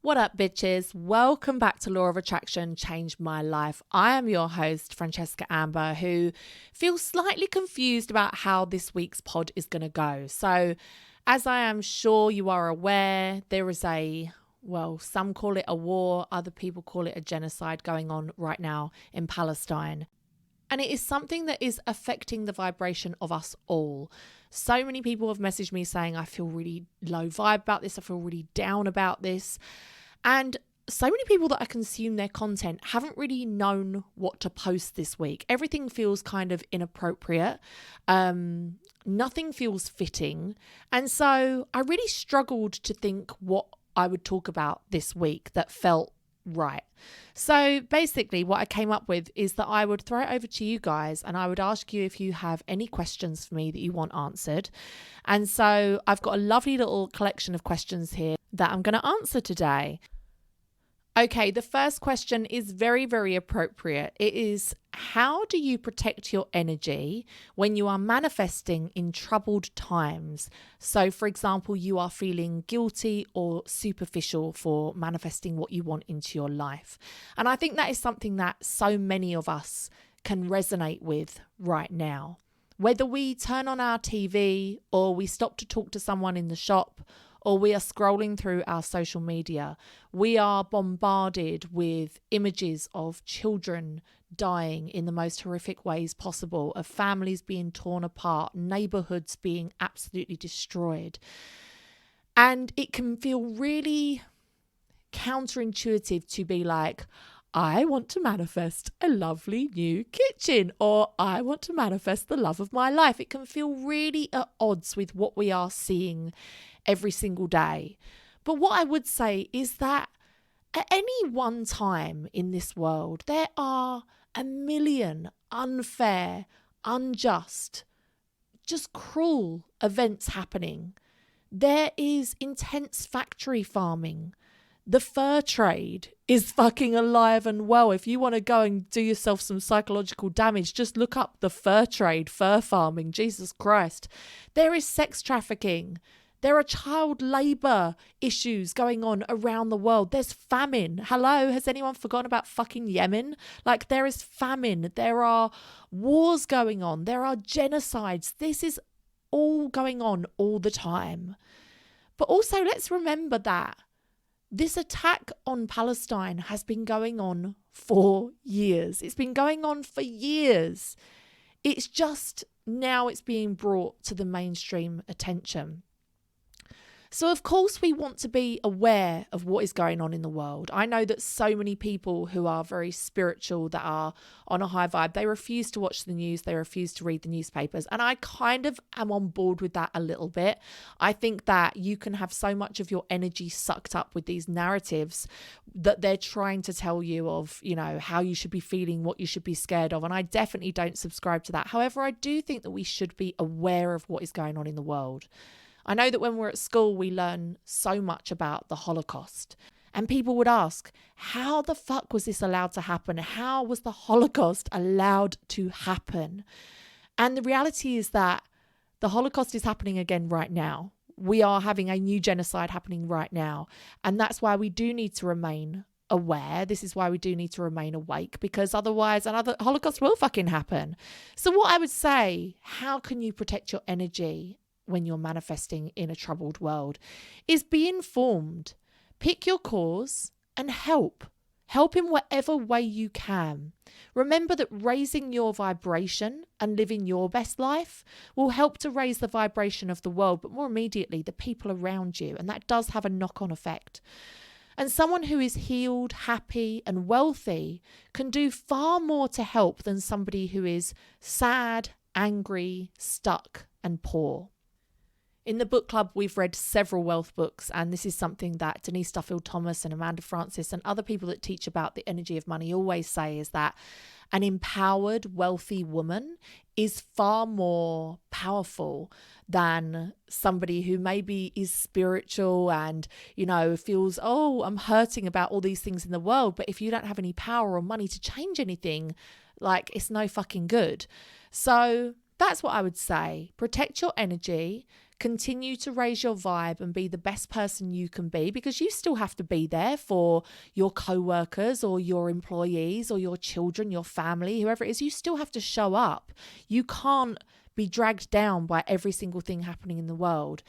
What up, bitches? Welcome back to Law of Attraction Changed My Life. I am your host, Francesca Amber, who feels slightly confused about how this week's pod is going to go. So, as I am sure you are aware, there is some call it a war, other people call it a genocide going on right now in Palestine. And it is something that is affecting the vibration of us all. So many people have messaged me saying, I feel really low vibe about this. I feel really down about this. And so many people that I consume their content haven't really known what to post this week. Everything feels kind of inappropriate. Nothing feels fitting. And so I really struggled to think what I would talk about this week that felt right. So basically what I came up with is that I would throw it over to you guys and I would ask you if you have any questions for me that you want answered. And so I've got a lovely little collection of questions here that I'm going to answer today. Okay, the first question is very, very appropriate. It is, how do you protect your energy when you are manifesting in troubled times? So, for example, you are feeling guilty or superficial for manifesting what you want into your life. And I think that is something that so many of us can resonate with right now. Whether we turn on our TV or we stop to talk to someone in the shop, or we are scrolling through our social media, we are bombarded with images of children dying in the most horrific ways possible, of families being torn apart, neighborhoods being absolutely destroyed. And it can feel really counterintuitive to be like, I want to manifest a lovely new kitchen, or I want to manifest the love of my life. It can feel really at odds with what we are seeing every single day. But what I would say is that at any one time in this world, there are a million unfair, unjust, just cruel events happening. There is intense factory farming. The fur trade is fucking alive and well. If you want to go and do yourself some psychological damage, just look up the fur trade, fur farming. Jesus Christ. There is sex trafficking. There are child labour issues going on around the world. There's famine. Hello, has anyone forgotten about fucking Yemen? Like, there is famine. There are wars going on. There are genocides. This is all going on all the time. But also, let's remember that this attack on Palestine has been going on for years. It's been going on for years. It's just now it's being brought to the mainstream attention. So, of course, we want to be aware of what is going on in the world. I know that so many people who are very spiritual, that are on a high vibe, they refuse to watch the news, they refuse to read the newspapers. And I kind of am on board with that a little bit. I think that you can have so much of your energy sucked up with these narratives that they're trying to tell you of, you know, how you should be feeling, what you should be scared of. And I definitely don't subscribe to that. However, I do think that we should be aware of what is going on in the world. I know that when we're at school, we learn so much about the Holocaust. And people would ask, how the fuck was this allowed to happen? How was the Holocaust allowed to happen? And the reality is that the Holocaust is happening again right now. We are having a new genocide happening right now. And that's why we do need to remain aware. This is why we do need to remain awake, because otherwise another Holocaust will fucking happen. So what I would say, how can you protect your energy when you're manifesting in a troubled world, is be informed, pick your cause and help in whatever way you can. Remember that raising your vibration and living your best life will help to raise the vibration of the world, but more immediately the people around you. And that does have a knock-on effect. And someone who is healed, happy and wealthy can do far more to help than somebody who is sad, angry, stuck and poor. In the book club, we've read several wealth books, and this is something that Denise Duffield-Thomas and Amanda Francis and other people that teach about the energy of money always say, is that an empowered, wealthy woman is far more powerful than somebody who maybe is spiritual and, you know, feels, oh, I'm hurting about all these things in the world. But if you don't have any power or money to change anything, like, it's no fucking good. So that's what I would say. Protect your energy. Continue to raise your vibe and be the best person you can be, because you still have to be there for your co-workers or your employees or your children, your family, whoever it is. You still have to show up. You can't be dragged down by every single thing happening in the world.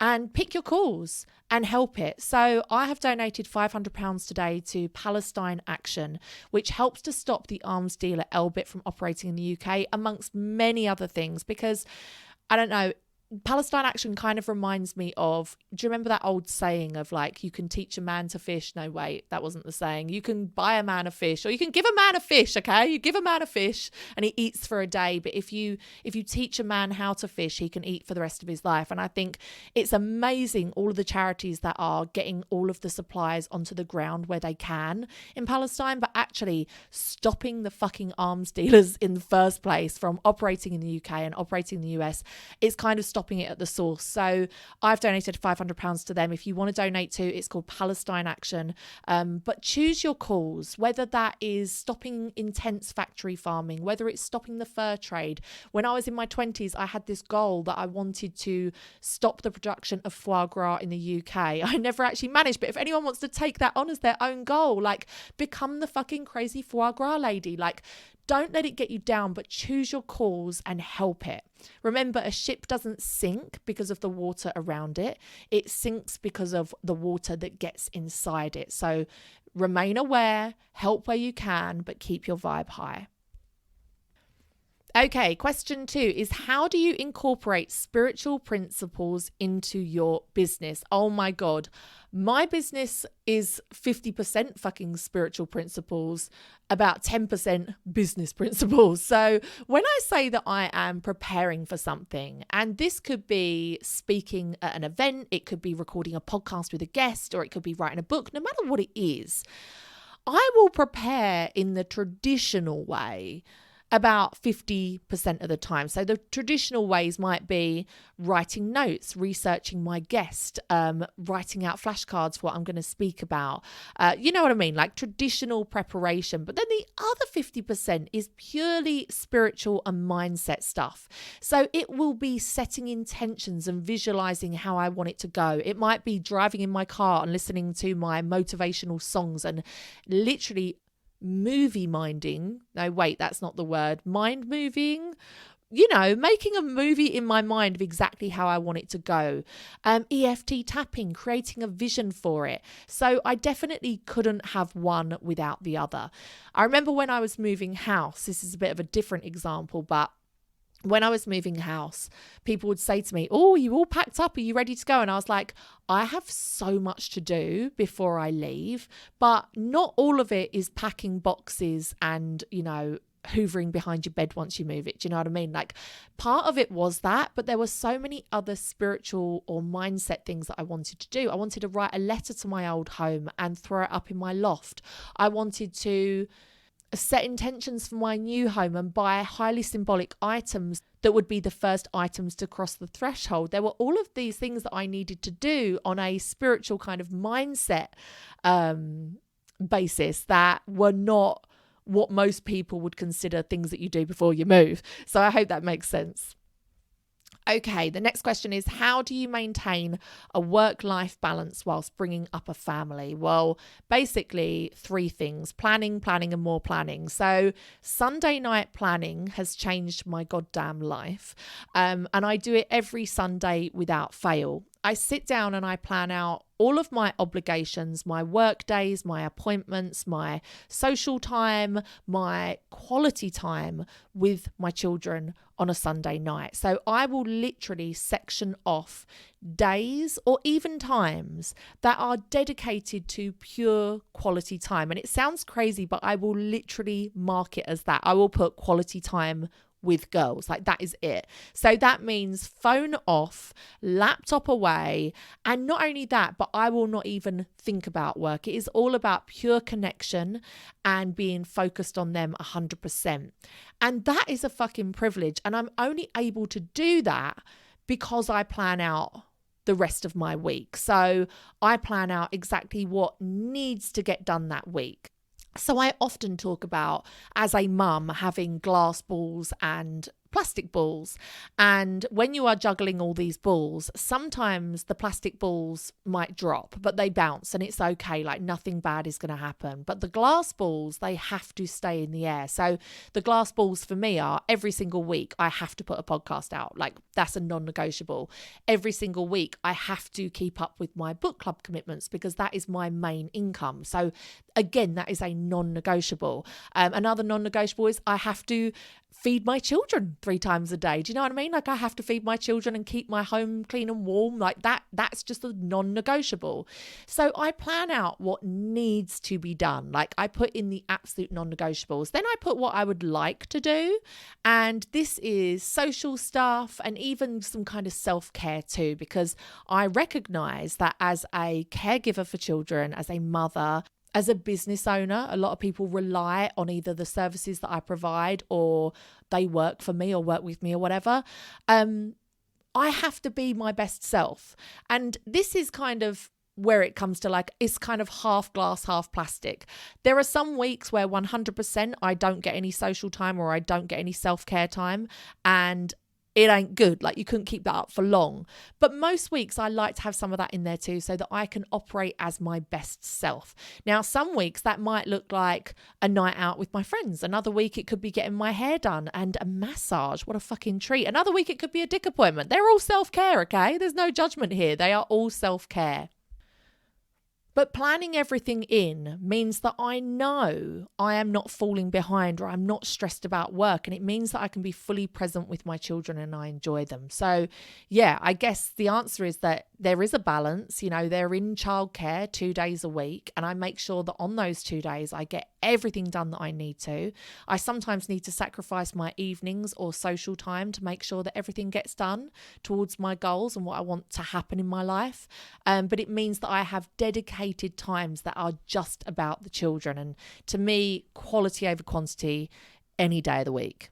And pick your cause and help it. So I have donated £500 today to Palestine Action, which helps to stop the arms dealer Elbit from operating in the UK, amongst many other things. Because, I don't know, Palestine Action kind of reminds me of, do you remember that old saying of like, you can teach a man to fish? No, wait, that wasn't the saying. You can buy a man a fish, or you can give a man a fish, okay? You give a man a fish and he eats for a day. But if you teach a man how to fish, he can eat for the rest of his life. And I think it's amazing, all of the charities that are getting all of the supplies onto the ground where they can in Palestine, but actually stopping the fucking arms dealers in the first place from operating in the UK and operating in the US is kind of stopping it at the source. So I've donated £500 to them. If you want to donate to, it's called Palestine Action. But choose your cause, whether that is stopping intense factory farming, whether it's stopping the fur trade. When I was in my 20s, I had this goal that I wanted to stop the production of foie gras in the UK. I never actually managed, but if anyone wants to take that on as their own goal, like, become the fucking crazy foie gras lady. Like, don't let it get you down, but choose your cause and help it. Remember, a ship doesn't sink because of the water around it. It sinks because of the water that gets inside it. So remain aware, help where you can, but keep your vibe high. Okay, question 2 is, how do you incorporate spiritual principles into your business? Oh my God, my business is 50% fucking spiritual principles, about 10% business principles. So when I say that I am preparing for something, and this could be speaking at an event, it could be recording a podcast with a guest, or it could be writing a book, no matter what it is, I will prepare in the traditional way about 50% of the time. So the traditional ways might be writing notes, researching my guest, writing out flashcards for what I'm going to speak about. You know what I mean? Like traditional preparation. But then the other 50% is purely spiritual and mindset stuff. So it will be setting intentions and visualizing how I want it to go. It might be driving in my car and listening to my motivational songs and literally movie minding. No, wait, that's not the word. Mind moving. You know, making a movie in my mind of exactly how I want it to go. EFT tapping, creating a vision for it. So I definitely couldn't have one without the other. I remember when I was moving house, this is a bit of a different example, but when I was moving house, people would say to me, "Oh, you all packed up? Are you ready to go?" And I was like, I have so much to do before I leave, but not all of it is packing boxes and, you know, hoovering behind your bed once you move it. Do you know what I mean? Like, part of it was that, but there were so many other spiritual or mindset things that I wanted to do. I wanted to write a letter to my old home and throw it up in my loft. I wanted to set intentions for my new home and buy highly symbolic items that would be the first items to cross the threshold. There were all of these things that I needed to do on a spiritual kind of mindset basis that were not what most people would consider things that you do before you move. So I hope that makes sense. Okay, the next question is, how do you maintain a work-life balance whilst bringing up a family? Well, basically 3 things: planning, and more planning. So Sunday night planning has changed my goddamn life. And I do it every Sunday without fail. I sit down and I plan out all of my obligations, my work days, my appointments, my social time, my quality time with my children on a Sunday night. So I will literally section off days or even times that are dedicated to pure quality time. And it sounds crazy, but I will literally mark it as that. I will put quality time with girls. Like, that is it. So that means phone off, laptop away. And not only that, but I will not even think about work. It is all about pure connection and being focused on them 100%. And that is a fucking privilege. And I'm only able to do that because I plan out the rest of my week. So I plan out exactly what needs to get done that week. So I often talk about, as a mum, having glass balls and plastic balls. And when you are juggling all these balls, sometimes the plastic balls might drop, but they bounce and it's okay. Like nothing bad is going to happen. But the glass balls, they have to stay in the air. So the glass balls for me are every single week I have to put a podcast out. Like that's a non-negotiable. Every single week I have to keep up with my book club commitments because that is my main income. So again, that is a non-negotiable. Another non-negotiable is I have to feed my children 3 times a day. Do you know what I mean? Like I have to feed my children and keep my home clean and warm. Like that's just a non-negotiable. So I plan out what needs to be done. Like I put in the absolute non-negotiables. Then I put what I would like to do. And this is social stuff and even some kind of self-care too, because I recognize that as a caregiver for children, as a mother, as a business owner, a lot of people rely on either the services that I provide or they work for me or work with me or whatever. I have to be my best self. And this is kind of where it comes to like, it's kind of half glass, half plastic. There are some weeks where 100% I don't get any social time or I don't get any self-care time. And it ain't good. Like you couldn't keep that up for long. But most weeks I like to have some of that in there too so that I can operate as my best self. Now, some weeks that might look like a night out with my friends. Another week it could be getting my hair done and a massage. What a fucking treat. Another week it could be a dick appointment. They're all self-care, okay? There's no judgment here. They are all self-care. But planning everything in means that I know I am not falling behind or I'm not stressed about work. And it means that I can be fully present with my children and I enjoy them. So yeah, I guess the answer is that there is a balance. You know, they're in childcare 2 days a week. And I make sure that on those 2 days, I get everything done that I need to. I sometimes need to sacrifice my evenings or social time to make sure that everything gets done towards my goals and what I want to happen in my life. But it means that I have dedicated times that are just about the children. And to me, quality over quantity any day of the week.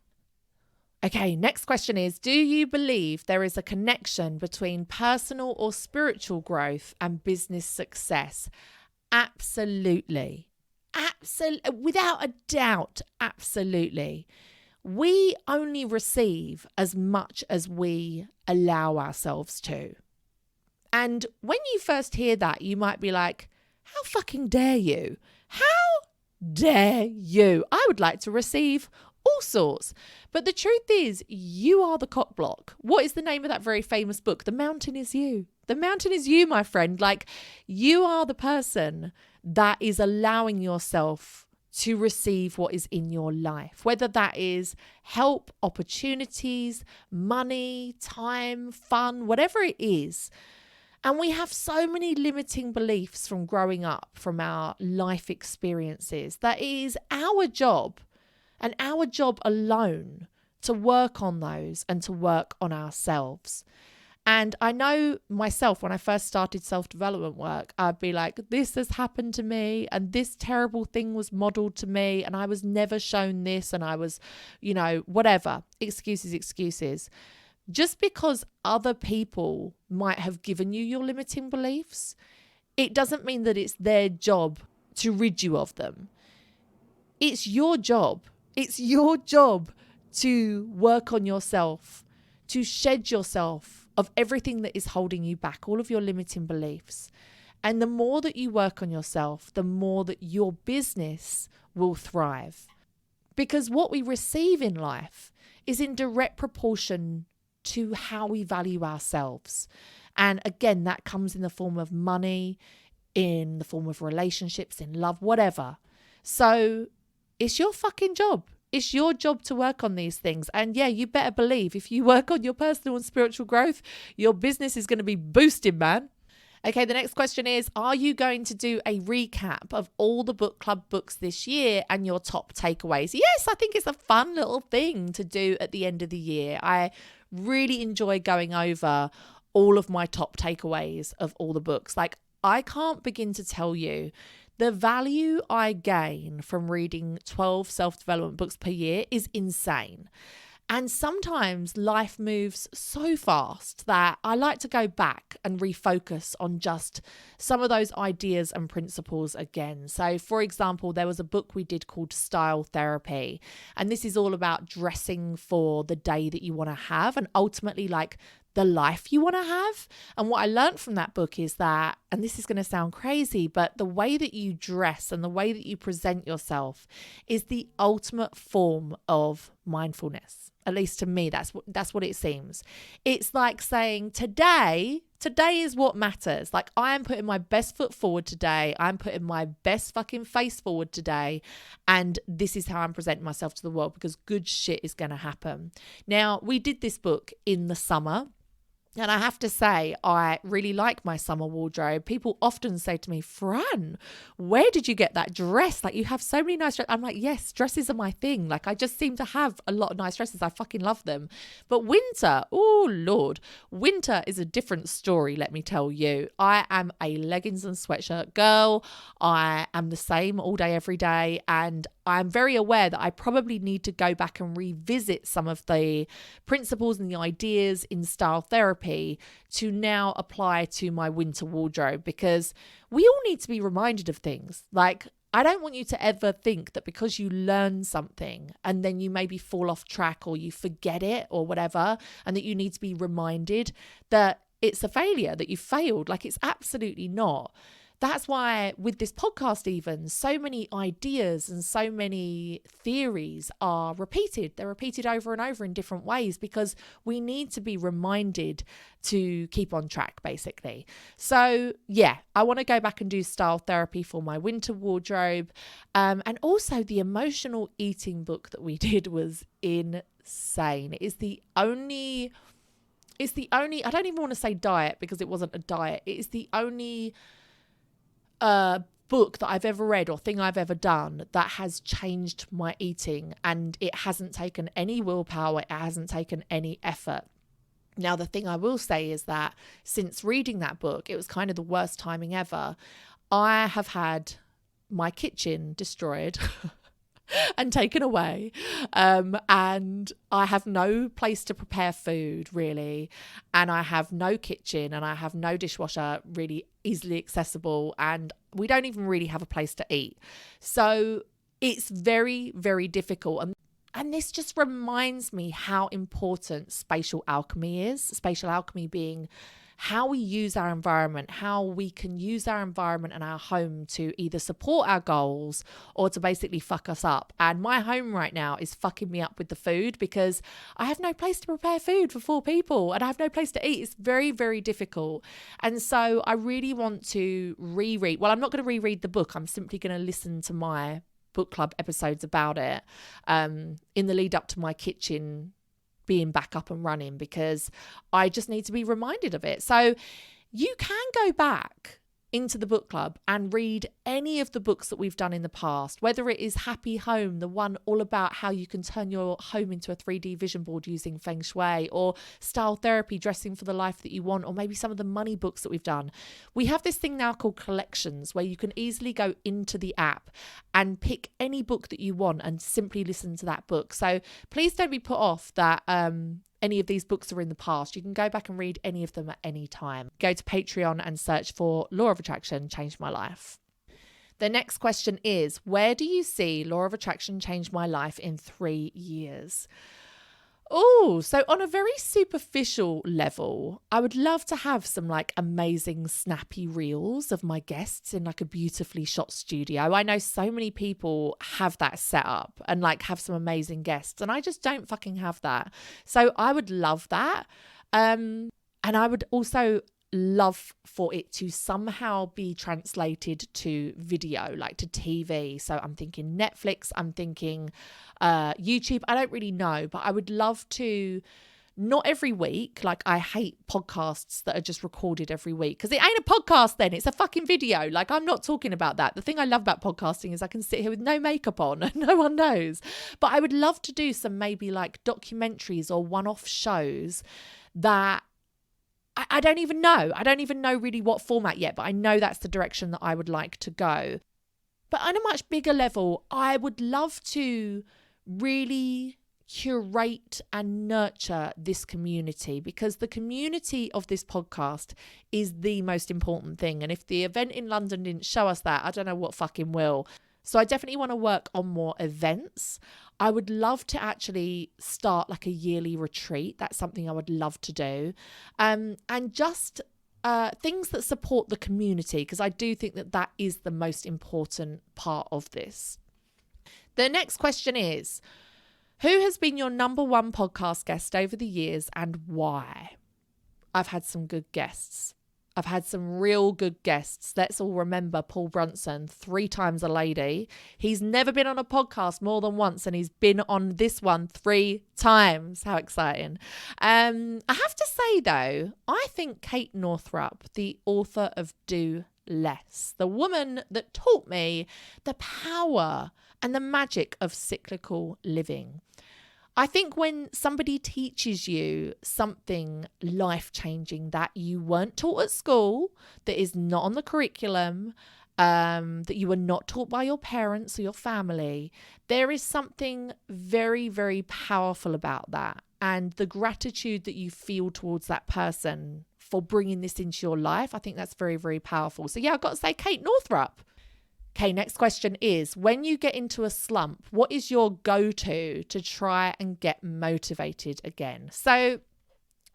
Okay, next question is, do you believe there is a connection between personal or spiritual growth and business success? Absolutely. Without a doubt, absolutely. We only receive as much as we allow ourselves to. And when you first hear that, you might be like, how fucking dare you? How dare you? I would like to receive all sorts. But the truth is, you are the cock block. What is the name of that very famous book? The Mountain is You. The mountain is you, my friend. Like, you are the person that is allowing yourself to receive what is in your life, whether that is help, opportunities, money, time, fun, whatever it is. And we have so many limiting beliefs from growing up, from our life experiences, that it is our job and our job alone to work on those and to work on ourselves. And I know myself, when I first started self-development work, I'd be like, this has happened to me and this terrible thing was modeled to me and I was never shown this and I was, whatever, excuses. Just because other people might have given you your limiting beliefs, it doesn't mean that it's their job to rid you of them. It's your job. It's your job to work on yourself, to shed yourself of everything that is holding you back, all of your limiting beliefs. And the more that you work on yourself, the more that your business will thrive. Because what we receive in life is in direct proportion to how we value ourselves. And again, that comes in the form of money, in the form of relationships, in love, whatever. So it's your fucking job. It's your job to work on these things. And yeah, you better believe if you work on your personal and spiritual growth, your business is going to be boosted, man. Okay, the next question is, are you going to do a recap of all the book club books this year and your top takeaways? Yes, I think it's a fun little thing to do at the end of the year. I really enjoy going over all of my top takeaways of all the books. Like, I can't begin to tell you the value I gain from reading 12 self-development books per year is insane. And sometimes life moves so fast that I like to go back and refocus on just some of those ideas and principles again. So, for example, there was a book we did called Style Therapy, and this is all about dressing for the day that you want to have and ultimately like the life you want to have. And what I learned from that book is that, and this is going to sound crazy, but the way that you dress and the way that you present yourself is the ultimate form of mindfulness. At least to me, that's what it seems. It's like saying today is what matters. Like, I am putting my best foot forward today. I'm putting my best fucking face forward today. And this is how I'm presenting myself to the world, because good shit is going to happen. Now, we did this book in the summer. And I have to say, I really like my summer wardrobe. People often say to me, Fran, where did you get that dress? Like, you have so many nice dresses. I'm like, yes, dresses are my thing. Like, I just seem to have a lot of nice dresses. I fucking love them. But winter, oh Lord, winter is a different story, let me tell you. I am a leggings and sweatshirt girl. I am the same all day, every day. And I'm very aware that I probably need to go back and revisit some of the principles and the ideas in style therapy to now apply to my winter wardrobe, because we all need to be reminded of things. Like, I don't want you to ever think that because you learn something and then you maybe fall off track or you forget it or whatever, and that you need to be reminded that it's a failure, that you failed. Like, it's absolutely not. That's why with this podcast, even so many ideas and so many theories are repeated. They're repeated over and over in different ways because we need to be reminded to keep on track, basically. So yeah, I want to go back and do style therapy for my winter wardrobe. And also the emotional eating book that we did was insane. I don't even want to say diet because it wasn't a diet. It is the only book that I've ever read or thing I've ever done that has changed my eating, and it hasn't taken any willpower, it hasn't taken any effort. Now, the thing I will say is that since reading that book, it was kind of the worst timing ever. I have had my kitchen destroyed and taken away. And I have no place to prepare food, really. And I have no kitchen and I have no dishwasher really easily accessible. And we don't even really have a place to eat. So it's very, very difficult. And this just reminds me how important spatial alchemy is. Spatial alchemy being how we use our environment, how we can use our environment and our home to either support our goals or to basically fuck us up. And my home right now is fucking me up with the food because I have no place to prepare food for 4 people and I have no place to eat. It's very, very difficult. And so I really want to reread. Well, I'm not going to reread the book. I'm simply going to listen to my book club episodes about it in the lead up to my kitchen being back up and running, because I just need to be reminded of it. So you can go back into the book club and read any of the books that we've done in the past, whether it is Happy Home, the one all about how you can turn your home into a 3D vision board using Feng Shui, or Style Therapy, dressing for the life that you want, or maybe some of the money books that we've done. We have this thing now called collections where you can easily go into the app and pick any book that you want and simply listen to that book. So please don't be put off that any of these books are in the past. You can go back and read any of them at any time. Go to Patreon and search for Law of Attraction Changed My Life. The next question is, where do you see Law of Attraction Changed My Life in 3 years? Oh, so on a very superficial level, I would love to have some like amazing snappy reels of my guests in like a beautifully shot studio. I know so many people have that set up and like have some amazing guests, and I just don't fucking have that. So I would love that. And I would also love for it to somehow be translated to video, like to TV. So I'm thinking Netflix, I'm thinking YouTube. I don't really know, but I would love to, not every week. Like, I hate podcasts that are just recorded every week because it ain't a podcast then, it's a fucking video. Like, I'm not talking about that. The thing I love about podcasting is I can sit here with no makeup on and no one knows. But I would love to do some maybe like documentaries or one-off shows that I don't even know. I don't even know really what format yet, but I know that's the direction that I would like to go. But on a much bigger level, I would love to really curate and nurture this community, because the community of this podcast is the most important thing. And if the event in London didn't show us that, I don't know what fucking will. So I definitely want to work on more events. I would love to actually start like a yearly retreat. That's something I would love to do. And just things that support the community, because I do think that that is the most important part of this. The next question is, who has been your number one podcast guest over the years and why? I've had some good guests. I've had some real good guests. Let's all remember Paul Brunson, 3 times a lady. He's never been on a podcast more than once, and he's been on this one 3 times. How exciting. I have to say, though, I think Kate Northrup, the author of Do Less, the woman that taught me the power and the magic of cyclical living. I think when somebody teaches you something life-changing that you weren't taught at school, that is not on the curriculum, that you were not taught by your parents or your family, there is something very, very powerful about that. And the gratitude that you feel towards that person for bringing this into your life, I think that's very, very powerful. So yeah, I've got to say Kate Northrup. Okay, next question is, when you get into a slump, what is your go-to to try and get motivated again? So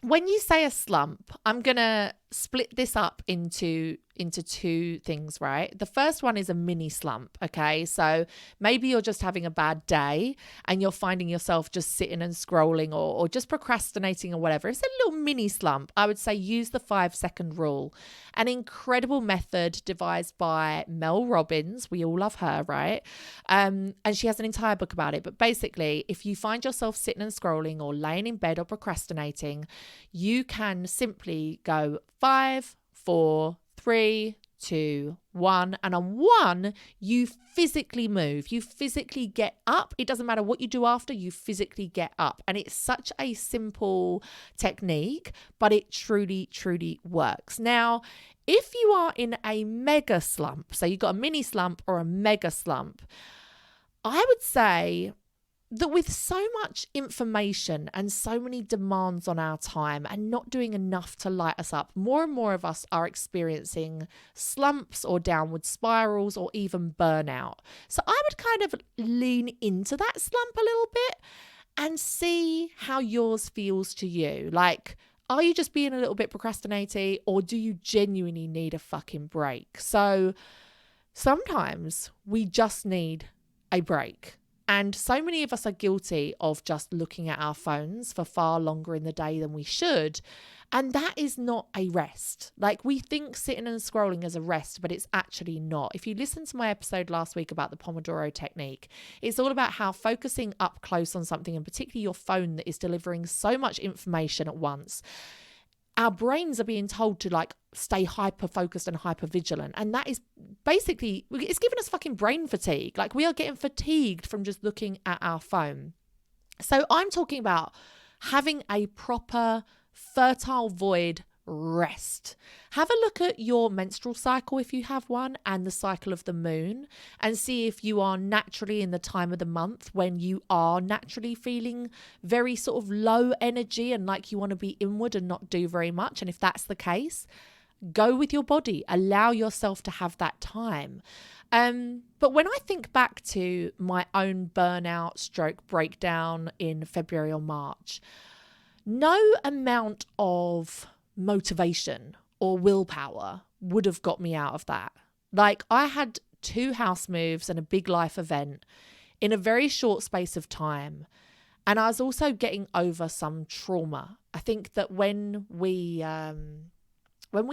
when you say a slump, I'm going to split this up into 2 things, right? The first one is a mini slump, okay? So maybe you're just having a bad day and you're finding yourself just sitting and scrolling or just procrastinating or whatever. It's a little mini slump. I would say use the 5-second rule, an incredible method devised by Mel Robbins. We all love her, right? And she has an entire book about it. But basically, if you find yourself sitting and scrolling or laying in bed or procrastinating, you can simply go 5, 4, 3, 2, 1. And on 1, you physically move. You physically get up. It doesn't matter what you do after, you physically get up. And it's such a simple technique, but it truly, truly works. Now, if you are in a mega slump, so you've got a mini slump or a mega slump, I would say that with so much information and so many demands on our time and not doing enough to light us up, more and more of us are experiencing slumps or downward spirals or even burnout. So I would kind of lean into that slump a little bit and see how yours feels to you. Like, are you just being a little bit procrastinating, or do you genuinely need a fucking break? So sometimes we just need a break. And so many of us are guilty of just looking at our phones for far longer in the day than we should. And that is not a rest. Like, we think sitting and scrolling is a rest, but it's actually not. If you listen to my episode last week about the Pomodoro technique, it's all about how focusing up close on something, and particularly your phone that is delivering so much information at once, our brains are being told to like stay hyper focused and hyper vigilant. And that is basically, it's giving us fucking brain fatigue. Like, we are getting fatigued from just looking at our phone. So I'm talking about having a proper fertile void rest. Have a look at your menstrual cycle if you have one, and the cycle of the moon, and see if you are naturally in the time of the month when you are naturally feeling very sort of low energy and like you want to be inward and not do very much. And if that's the case, go with your body, allow yourself to have that time. But when I think back to my own burnout stroke breakdown in February or March, no amount of motivation or willpower would have got me out of that. Like, I had 2 house moves and a big life event in a very short space of time. And I was also getting over some trauma. I think that when we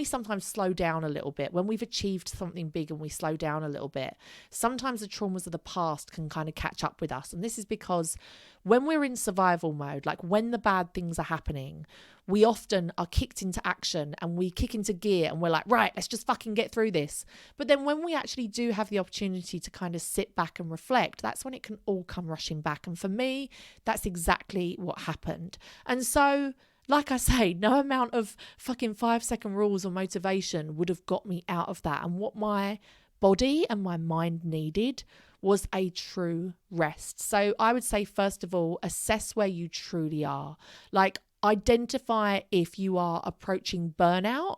sometimes slow down a little bit, when we've achieved something big and we slow down a little bit, sometimes the traumas of the past can kind of catch up with us. And this is because when we're in survival mode, like when the bad things are happening, we often are kicked into action and we kick into gear and we're like, right, let's just fucking get through this. But then when we actually do have the opportunity to kind of sit back and reflect, that's when it can all come rushing back. And for me, that's exactly what happened. And so, like I say, no amount of fucking 5-second rules or motivation would have got me out of that. And what my body and my mind needed was a true rest. So I would say, first of all, assess where you truly are. Like, identify if you are approaching burnout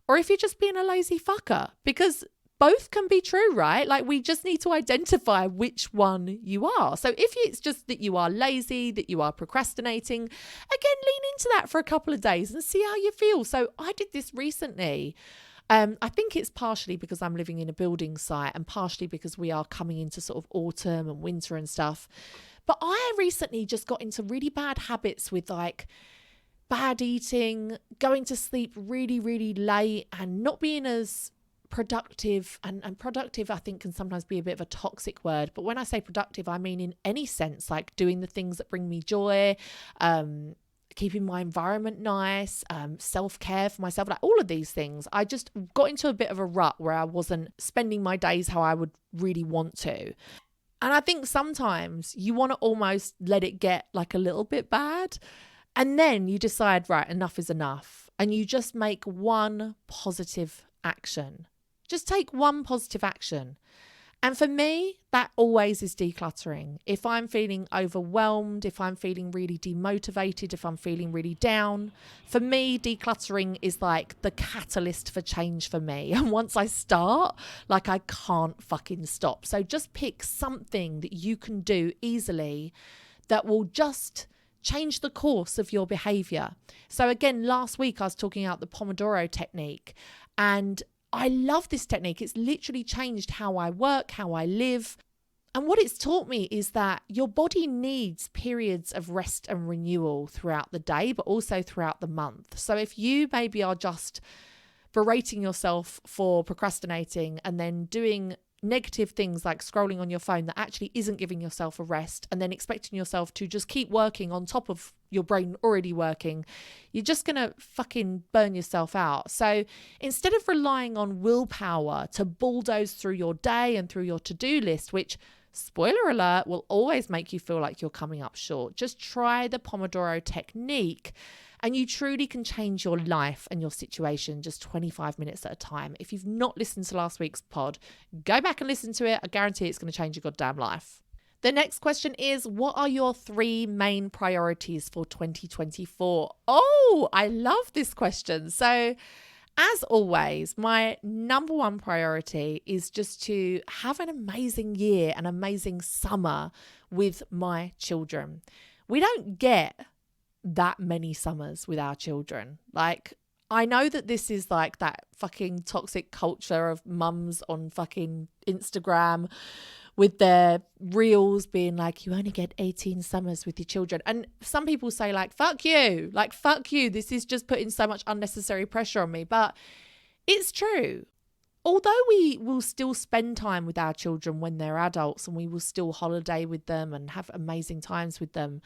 or if you're just being a lazy fucker, because both can be true, right? Like, we just need to identify which one you are. So if it's just that you are lazy, that you are procrastinating, again, lean into that for a couple of days and see how you feel. So I did this recently. I think it's partially because I'm living in a building site and partially because we are coming into sort of autumn and winter and stuff. But I recently just got into really bad habits with like bad eating, going to sleep really, really late and not being as productive. And productive, I think, can sometimes be a bit of a toxic word. But when I say productive, I mean in any sense, like doing the things that bring me joy, keeping my environment nice, self-care for myself, like all of these things. I just got into a bit of a rut where I wasn't spending my days how I would really want to. And I think sometimes you want to almost let it get like a little bit bad. And then you decide, right, enough is enough. And you just make one positive action. Just take one positive action. And for me, that always is decluttering. If I'm feeling overwhelmed, if I'm feeling really demotivated, if I'm feeling really down, for me, decluttering is like the catalyst for change for me. And once I start, like, I can't fucking stop. So just pick something that you can do easily that will just change the course of your behavior. So again, last week I was talking about the Pomodoro technique, and I love this technique. It's literally changed how I work, how I live. And what it's taught me is that your body needs periods of rest and renewal throughout the day, but also throughout the month. So if you maybe are just berating yourself for procrastinating and then doing negative things like scrolling on your phone that actually isn't giving yourself a rest, and then expecting yourself to just keep working on top of your brain already working, you're just going to fucking burn yourself out. So instead of relying on willpower to bulldoze through your day and through your to-do list, which, spoiler alert, will always make you feel like you're coming up short, just try the Pomodoro technique. And you truly can change your life and your situation just 25 minutes at a time. If you've not listened to last week's pod, go back and listen to it. I guarantee it's going to change your goddamn life. The next question is, what are your 3 main priorities for 2024? Oh, I love this question. So, as always, my number 1 priority is just to have an amazing year, an amazing summer with my children. We don't get that many summers with our children. Like, I know that this is like that fucking toxic culture of mums on fucking Instagram with their reels being like, you only get 18 summers with your children. And some people say like, fuck you, this is just putting so much unnecessary pressure on me. But it's true. Although we will still spend time with our children when they're adults, and we will still holiday with them and have amazing times with them,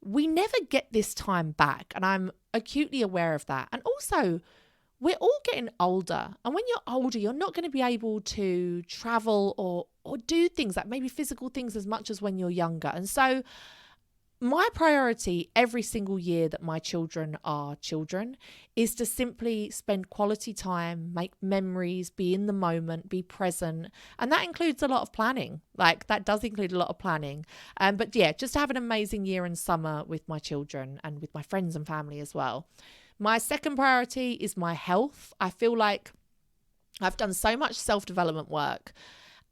we never get this time back. And I'm acutely aware of that. And also, we're all getting older. And when you're older, you're not going to be able to travel or do things like maybe physical things as much as when you're younger. And so my priority every single year that my children are children is to simply spend quality time, make memories, be in the moment, be present. And that includes a lot of planning. Like, that does include a lot of planning. But yeah, just to have an amazing year in summer with my children and with my friends and family as well. My second priority is my health. I feel like I've done so much self-development work,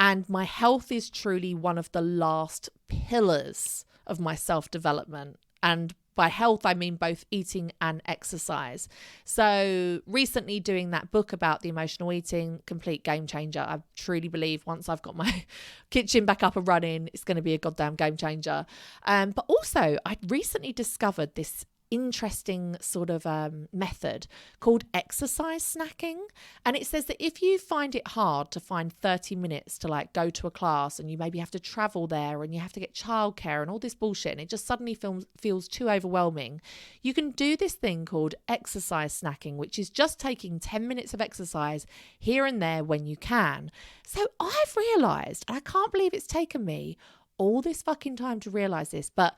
and my health is truly one of the last pillars of my self-development. And by health, I mean both eating and exercise. So recently doing that book about the emotional eating, complete game changer. I truly believe once I've got my kitchen back up and running, it's going to be a goddamn game changer. But also, I recently discovered this interesting sort of method called exercise snacking. And it says that if you find it hard to find 30 minutes to like go to a class, and you maybe have to travel there and you have to get childcare and all this bullshit, and it just suddenly feels too overwhelming, you can do this thing called exercise snacking, which is just taking 10 minutes of exercise here and there when you can. So I've realized, and I can't believe it's taken me all this fucking time to realize this, but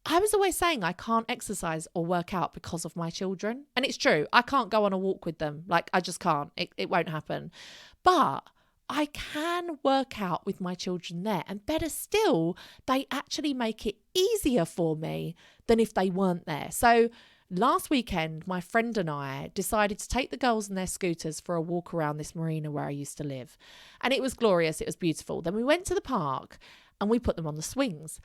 I was always saying I can't exercise or work out because of my children. And it's true. I can't go on a walk with them. Like, I just can't. It won't happen. But I can work out with my children there. And better still, they actually make it easier for me than if they weren't there. So last weekend, my friend and I decided to take the girls on their scooters for a walk around this marina where I used to live. And it was glorious. It was beautiful. Then we went to the park and we put them on the swings.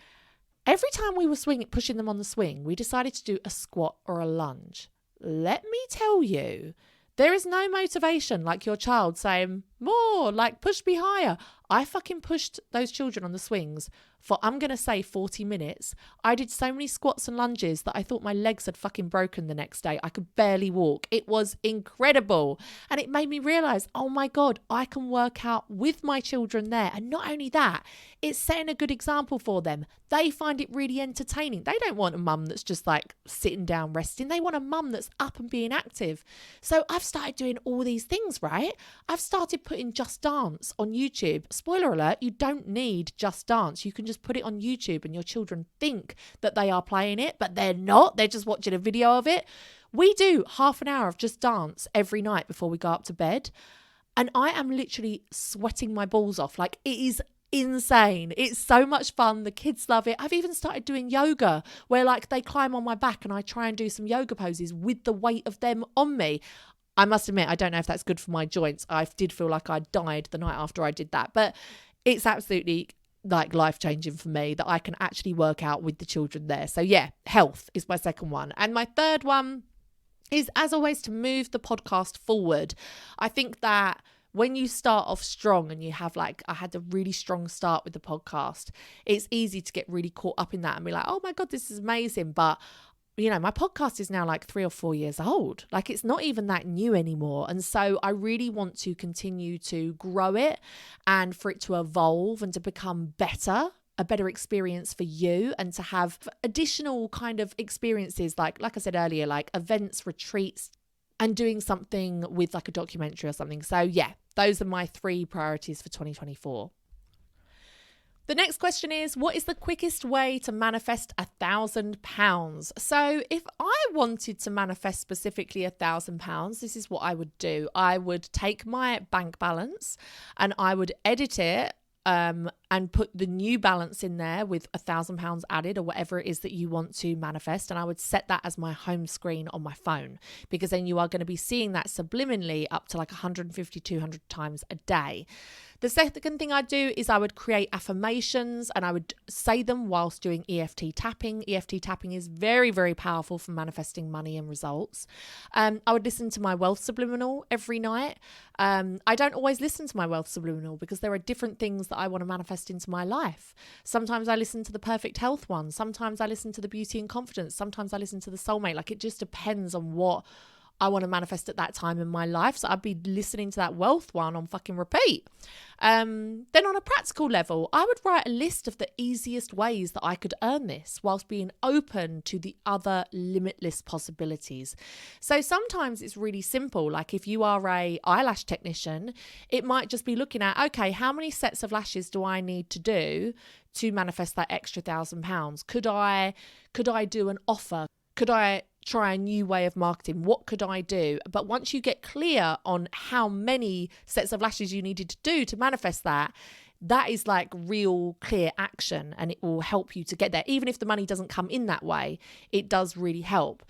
Every time we were pushing them on the swing, we decided to do a squat or a lunge. Let me tell you, there is no motivation like your child saying, more, like push me higher. I fucking pushed those children on the swings for, I'm going to say 40 minutes. I did so many squats and lunges that I thought my legs had fucking broken the next day. I could barely walk. It was incredible. And it made me realize, oh my God, I can work out with my children there. And not only that, it's setting a good example for them. They find it really entertaining. They don't want a mum that's just like sitting down resting. They want a mum that's up and being active. So I've started doing all these things, right? I've started putting Just Dance on YouTube. Spoiler alert, you don't need Just Dance. You can just put it on YouTube and your children think that they are playing it, but they're not. They're just watching a video of it. We do half an hour of Just Dance every night before we go up to bed. And I am literally sweating my balls off. Like, it is insane. It's so much fun. The kids love it. I've even started doing yoga where like they climb on my back and I try and do some yoga poses with the weight of them on me. I must admit, I don't know if that's good for my joints. I did feel like I died the night after I did that, but it's absolutely like life-changing for me that I can actually work out with the children there. So yeah, health is my second one. And my third one is, as always, to move the podcast forward. I think that when you start off strong and you have like, I had a really strong start with the podcast, it's easy to get really caught up in that and be like, oh my God, this is amazing. But you know, my podcast is now like 3 or 4 years old. Like, it's not even that new anymore. And so I really want to continue to grow it and for it to evolve and to become better, a better experience for you, and to have additional kind of experiences like I said earlier, like events, retreats, and doing something with like a documentary or something. So yeah, those are my 3 priorities for 2024. The next question is, what is the quickest way to manifest £1,000? So if I wanted to manifest specifically £1,000, this is what I would do. I would take my bank balance and I would edit it and put the new balance in there with £1,000 added or whatever it is that you want to manifest. And I would set that as my home screen on my phone, because then you are going to be seeing that subliminally up to like 150, 200 times a day. The second thing I'd do is I would create affirmations and I would say them whilst doing EFT tapping. EFT tapping is very, very powerful for manifesting money and results. I would listen to my wealth subliminal every night. I don't always listen to my wealth subliminal because there are different things that I want to manifest into my life. Sometimes I listen to the perfect health one. Sometimes I listen to the beauty and confidence. Sometimes I listen to the soulmate. Like, it just depends on what I want to manifest at that time in my life. So I'd be listening to that wealth one on fucking repeat. Then on a practical level, I would write a list of the easiest ways that I could earn this whilst being open to the other limitless possibilities. So sometimes it's really simple. Like if you are a eyelash technician, it might just be looking at, okay, how many sets of lashes do I need to do to manifest that extra £1,000? Could I do an offer? Could I try a new way of marketing? What could I do? But once you get clear on how many sets of lashes you needed to do to manifest that, that is like real clear action, and it will help you to get there. Even if the money doesn't come in that way, it does really help.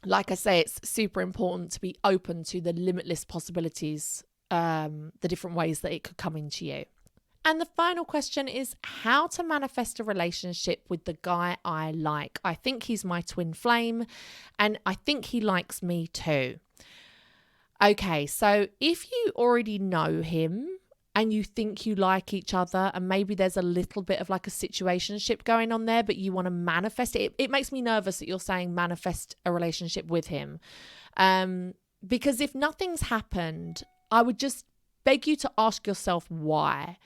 Like I say, it's super important to be open to the limitless possibilities, the different ways that it could come into you. And the final question is how to manifest a relationship with the guy I like. I think he's my twin flame and I think he likes me too. Okay, so if you already know him and you think you like each other and maybe there's a little bit of like a situationship going on there, but you want to manifest it, it makes me nervous that you're saying manifest a relationship with him. Because if nothing's happened, I would just beg you to ask yourself why.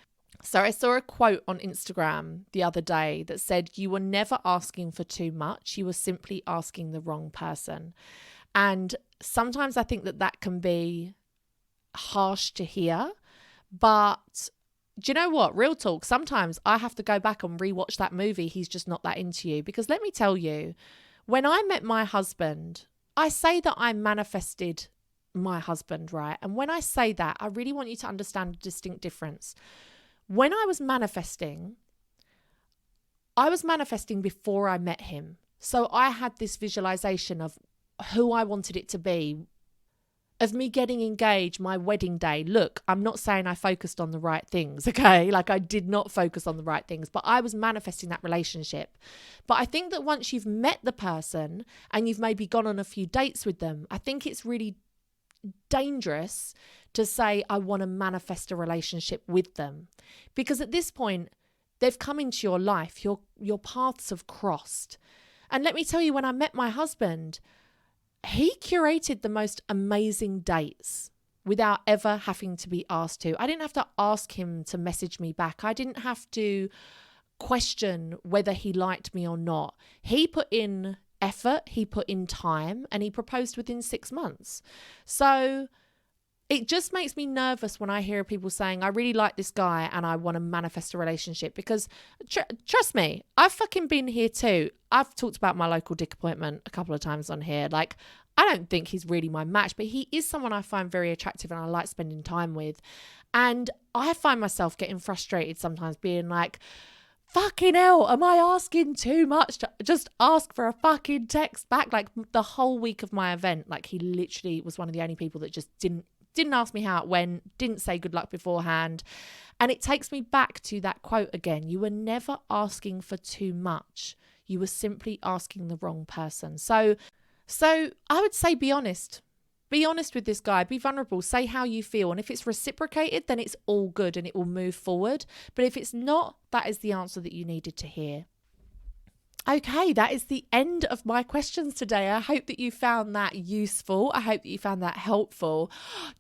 So I saw a quote on Instagram the other day that said, you were never asking for too much. You were simply asking the wrong person. And sometimes I think that can be harsh to hear. But do you know what? Real talk. Sometimes I have to go back and rewatch that movie, He's Just Not That Into You. Because let me tell you, when I met my husband, I say that I manifested my husband, right? And when I say that, I really want you to understand a distinct difference. When I was manifesting before I met him. So I had this visualization of who I wanted it to be, of me getting engaged, my wedding day. Look, I'm not saying I focused on the right things, okay? Like, I did not focus on the right things, but I was manifesting that relationship. But I think that once you've met the person and you've maybe gone on a few dates with them, I think it's really dangerous to say, I want to manifest a relationship with them. Because at this point, they've come into your life, your paths have crossed. And let me tell you, when I met my husband, he curated the most amazing dates without ever having to be asked to. I didn't have to ask him to message me back. I didn't have to question whether he liked me or not. He put in effort, he put in time, and he proposed within 6 months. So it just makes me nervous when I hear people saying, I really like this guy and I want to manifest a relationship, because trust me, I've fucking been here too. I've talked about my local dick appointment a couple of times on here. Like, I don't think he's really my match, but he is someone I find very attractive and I like spending time with. And I find myself getting frustrated sometimes, being like, fucking hell, am I asking too much to just ask for a fucking text back? Like, the whole week of my event, like, he literally was one of the only people that just didn't ask me how it went, didn't say good luck beforehand. And it takes me back to that quote again. You were never asking for too much. You were simply asking the wrong person. So I would say, be honest. Be honest with this guy. Be vulnerable. Say how you feel. And if it's reciprocated, then it's all good and it will move forward. But if it's not, that is the answer that you needed to hear. Okay, that is the end of my questions today. I hope that you found that useful. I hope that you found that helpful.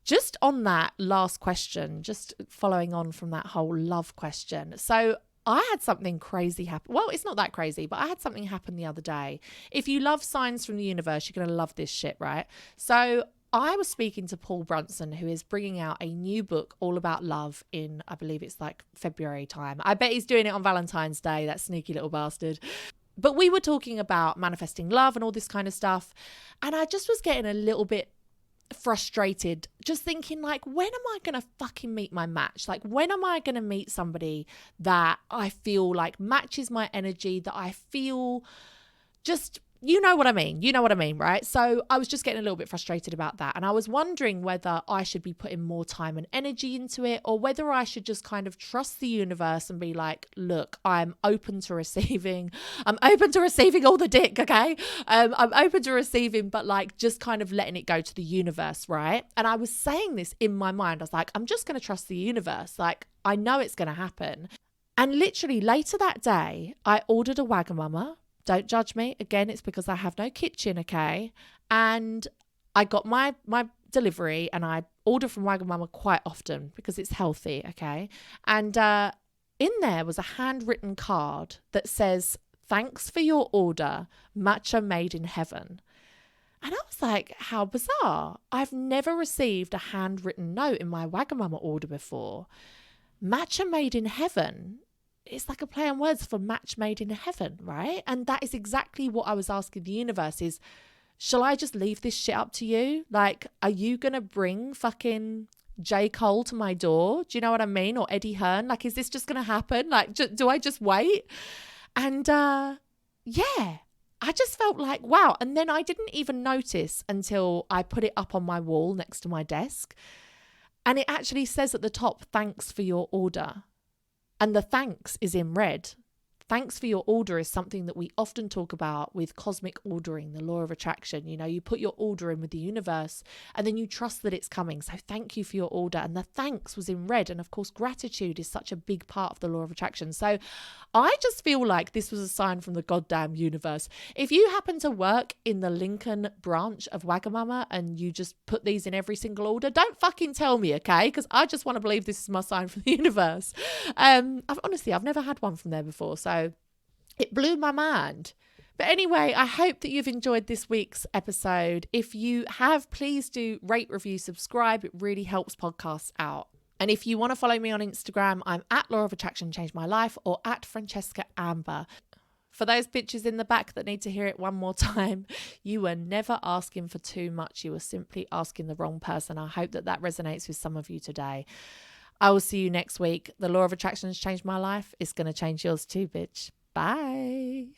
Just on that last question, just following on from that whole love question. So I had something crazy happen. Well, it's not that crazy, but I had something happen the other day. If you love signs from the universe, you're going to love this shit, right? So I was speaking to Paul Brunson, who is bringing out a new book all about love in, I believe it's like February time. I bet he's doing it on Valentine's Day, that sneaky little bastard. But we were talking about manifesting love and all this kind of stuff. And I just was getting a little bit frustrated, just thinking, like, when am I going to fucking meet my match? Like, when am I going to meet somebody that I feel like matches my energy, that I feel just, you know what I mean, right? So I was just getting a little bit frustrated about that. And I was wondering whether I should be putting more time and energy into it, or whether I should just kind of trust the universe and be like, look, I'm open to receiving all the dick, okay? I'm open to receiving, but like just kind of letting it go to the universe, right? And I was saying this in my mind. I was like, I'm just going to trust the universe. Like, I know it's going to happen. And literally later that day, I ordered a Wagamama. Don't judge me. Again, it's because I have no kitchen, okay? And I got my delivery, and I order from Wagamama quite often because it's healthy, okay? And in there was a handwritten card that says, thanks for your order, matcha made in heaven. And I was like, how bizarre. I've never received a handwritten note in my Wagamama order before. Matcha made in heaven. It's like a play on words for match made in heaven, right? And that is exactly what I was asking the universe is, shall I just leave this shit up to you? Like, are you going to bring fucking J. Cole to my door? Do you know what I mean? Or Eddie Hearn? Like, is this just going to happen? Like, do I just wait? And yeah, I just felt like, wow. And then I didn't even notice until I put it up on my wall next to my desk. And it actually says at the top, thanks for your order. And the thanks is in red. Thanks for your order is something that we often talk about with cosmic ordering, the law of attraction. You know, you put your order in with the universe and then you trust that it's coming. So thank you for your order. And the thanks was in red. And of course, gratitude is such a big part of the law of attraction. So I just feel like this was a sign from the goddamn universe. If you happen to work in the Lincoln branch of Wagamama and you just put these in every single order, don't fucking tell me, okay? Because I just want to believe this is my sign from the universe. I've never had one from there before. So it blew my mind. But anyway, I hope that you've enjoyed this week's episode. If you have, please do rate, review, subscribe. It really helps podcasts out. And if you want to follow me on Instagram, I'm at Law of Attraction Changed My Life or at Francesca Amber. for those bitches in the back that need to hear it one more time, you were never asking for too much. You were simply asking the wrong person. I hope that that resonates with some of you today. I will see you next week. The law of attraction has changed my life. It's going to change yours too, bitch. Bye.